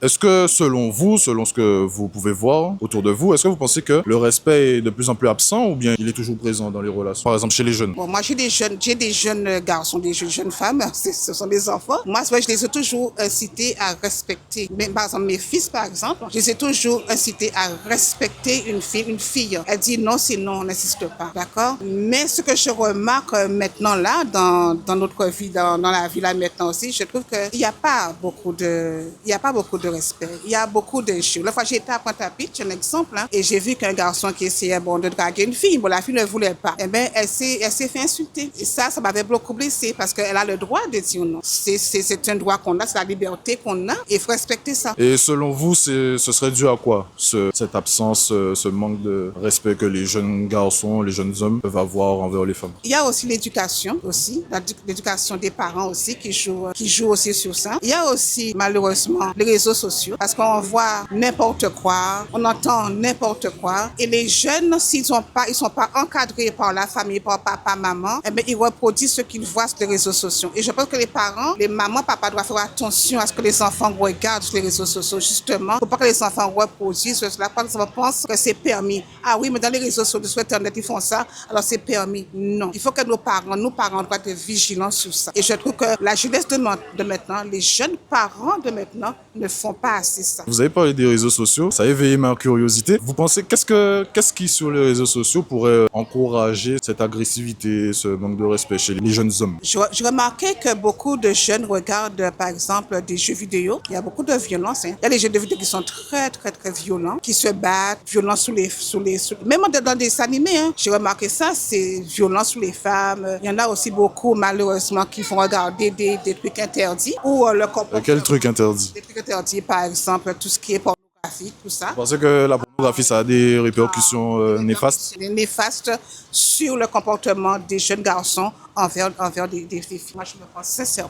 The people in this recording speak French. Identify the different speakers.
Speaker 1: Est-ce que selon vous, selon ce que vous pouvez voir autour de vous, est-ce que vous pensez que le respect est de plus en plus absent ou bien il est toujours présent dans les relations, par exemple chez les jeunes?
Speaker 2: Bon, moi, j'ai des jeunes garçons, des jeunes femmes, ce sont des enfants. Moi, je les ai toujours incités à respecter. Mais, par exemple, mes fils, par exemple, je les ai toujours incités à respecter une fille. Elle dit non, c'est non, on n'insiste pas, d'accord? Mais ce que je remarque maintenant là, dans notre vie, dans la vie là maintenant aussi, je trouve qu'il n'y a pas beaucoup de respect. Il y a beaucoup d'injures. La fois, j'étais à Pointe-à-Pitre, un exemple, hein, et j'ai vu qu'un garçon qui essayait de draguer une fille, bon, la fille ne voulait pas. Eh bien, elle s'est fait insulter. Et ça m'avait beaucoup blessé parce qu'elle a le droit de dire non. C'est un droit qu'on a, c'est la liberté qu'on a et il faut respecter ça.
Speaker 1: Et selon vous, ce serait dû à quoi, cette absence, ce manque de respect que les jeunes garçons, les jeunes hommes peuvent avoir envers les femmes?
Speaker 2: Il y a aussi l'éducation, l'éducation des parents aussi qui joue aussi sur ça. Il y a aussi, malheureusement, les réseaux sociaux parce qu'on voit n'importe quoi, on entend n'importe quoi. Et les jeunes, ils sont pas encadrés par la famille, par papa, maman, eh bien, ils reproduisent ce qu'ils voient sur les réseaux sociaux. Et je pense que les parents, les mamans, papa doivent faire attention à ce que les enfants regardent sur les réseaux sociaux, justement, pour pas que les enfants reproduisent cela. Par exemple, on pense que c'est permis. Ah oui, mais dans les réseaux sociaux, sur Internet, ils font ça, alors c'est permis. Non. Il faut que nos parents doivent être vigilants sur ça. Et je trouve que la jeunesse de maintenant, les jeunes parents de maintenant ne font pas assez ça.
Speaker 1: Vous avez parlé des réseaux sociaux, ça a éveillé ma curiosité. Vous pensez, qu'est-ce qui sur les réseaux sociaux pourrait encourager cette agressivité, ce manque de respect chez les jeunes hommes?
Speaker 2: Je remarquais que beaucoup de jeunes regardent, par exemple, des jeux vidéo. Il y a beaucoup de violence. Hein. Il y a des jeux de vidéo qui sont très, très, très violents, qui se battent, violents même dans des animés. Hein. J'ai remarqué ça, c'est violent sur les femmes. Il y en a aussi beaucoup, malheureusement, qui font regarder des trucs interdits. Ou le comportement.
Speaker 1: Quel truc interdit?
Speaker 2: Des trucs interdits, par exemple, tout ce qui est pornographique, tout ça.
Speaker 1: Vous pensez que la pornographie, ça a des répercussions néfastes?
Speaker 2: Néfastes sur le comportement des jeunes garçons envers des filles. Moi, je me pense sincèrement.